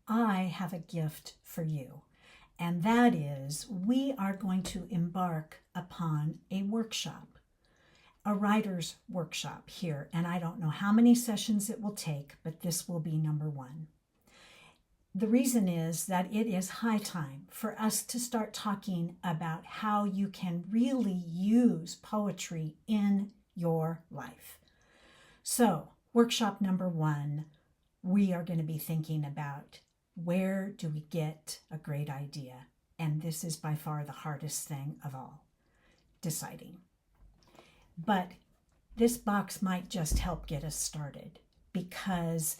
I have a gift for you. And that is, we are going to embark upon a workshop, a writer's workshop here. And I don't know how many sessions it will take, but this will be number one. The reason is that it is high time for us to start talking about how you can really use poetry in your life. So, workshop number one, we are going to be thinking about where do we get a great idea? And this is by far the hardest thing of all, deciding. But this box might just help get us started because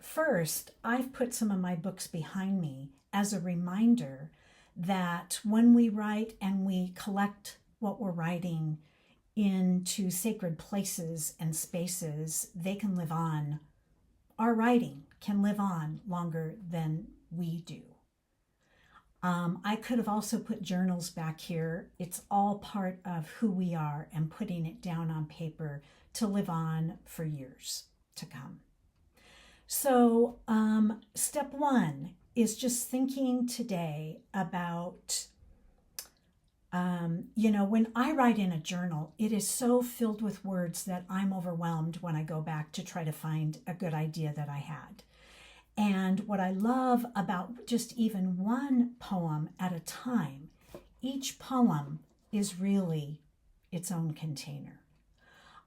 first, I've put some of my books behind me as a reminder that when we write and we collect what we're writing into sacred places and spaces, they can live on. Our writing can live on longer than we do. I could have also put journals back here. It's all part of who we are and putting it down on paper to live on for years to come. So, step one is just thinking today about, when I write in a journal, it is so filled with words that I'm overwhelmed when I go back to try to find a good idea that I had. And what I love about just even one poem at a time, each poem is really its own container.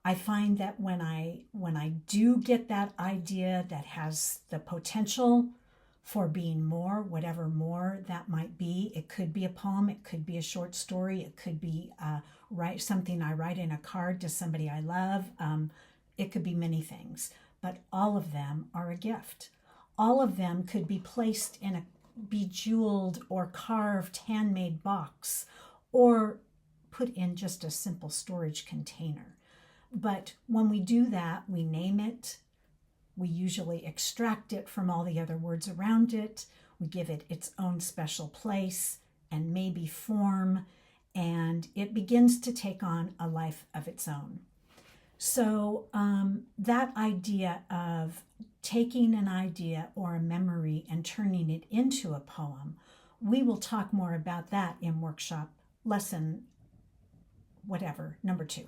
I find that when I do get that idea that has the potential for being more, whatever more that might be, it could be a poem, it could be a short story, it could be something I write in a card to somebody I love. It could be many things, but all of them are a gift. All of them could be placed in a bejeweled or carved handmade box or put in just a simple storage container. But when we do that, we name it, we usually extract it from all the other words around it, we give it its own special place and maybe form, and it begins to take on a life of its own. So that idea of taking an idea or a memory and turning it into a poem, we will talk more about that in workshop lesson, whatever, number 2.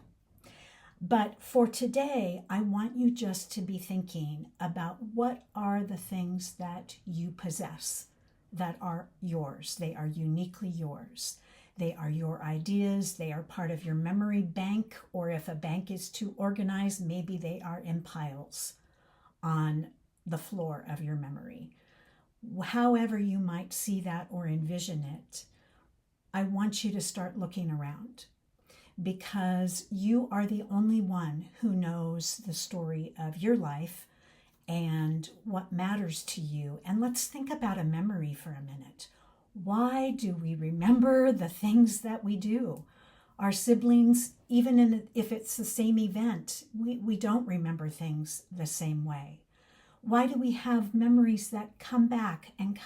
But for today, I want you just to be thinking about what are the things that you possess that are yours. They are uniquely yours. They are your ideas. They are part of your memory bank, or if a bank is too organized, maybe they are in piles on the floor of your memory. However you might see that or envision it, I want you to start looking around, because you are the only one who knows the story of your life and what matters to you. And let's think about a memory for a minute. Why do we remember the things that we do? Our siblings, even if it's the same event, we don't remember things the same way. Why do we have memories that come back and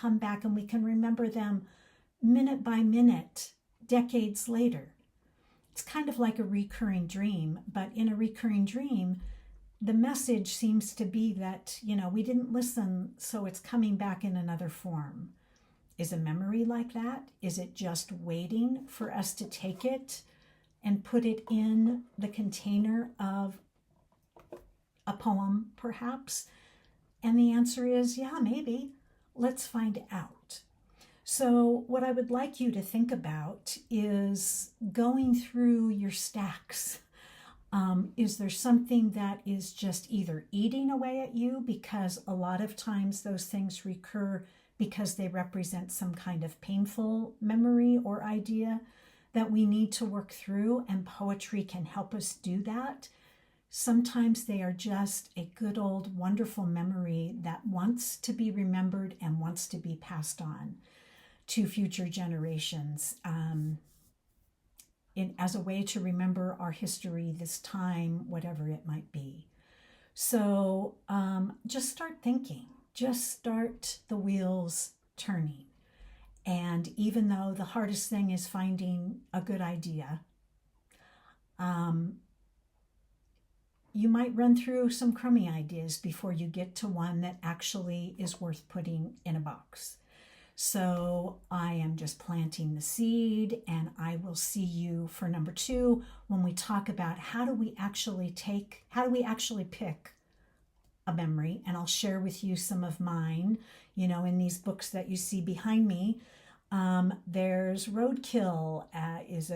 we can remember them minute by minute, decades later? It's kind of like a recurring dream, but in a recurring dream, the message seems to be that, we didn't listen, so it's coming back in another form. Is a memory like that? Is it just waiting for us to take it and put it in the container of a poem, perhaps? And the answer is, yeah, maybe. Let's find out. So what I would like you to think about is going through your stacks. Is there something that is just either eating away at you, because a lot of times those things recur because they represent some kind of painful memory or idea that we need to work through, and poetry can help us do that. Sometimes they are just a good old wonderful memory that wants to be remembered and wants to be passed on to future generations as a way to remember our history, this time, whatever it might be. So just start thinking, just start the wheels turning. And even though the hardest thing is finding a good idea, you might run through some crummy ideas before you get to one that actually is worth putting in a box. So I am just planting the seed, and I will see you for number 2 when we talk about how do we actually pick a memory. And I'll share with you some of mine, in these books that you see behind me. There's Roadkill is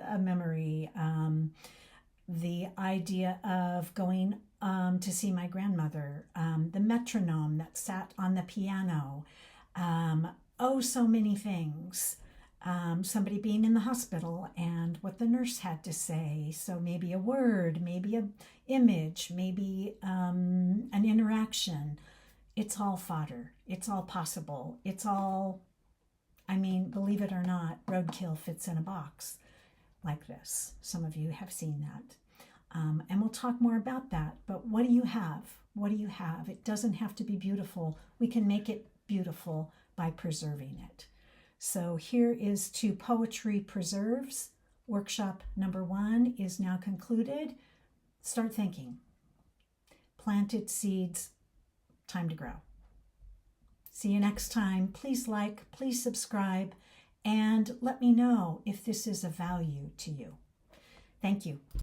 a memory. The idea of going to see my grandmother, the metronome that sat on the piano, so many things. Somebody being in the hospital and what the nurse had to say. So maybe a word, maybe an image, maybe an interaction. It's all fodder. It's all possible. It's all, believe it or not, Roadkill fits in a box like this. Some of you have seen that. And we'll talk more about that. But what do you have? What do you have? It doesn't have to be beautiful. We can make it beautiful by preserving it. So here is To Poetry Preserves. Workshop number 1 is now concluded. Start thinking. Planted seeds, time to grow. See you next time. Please like, please subscribe, and let me know if this is of value to you. Thank you.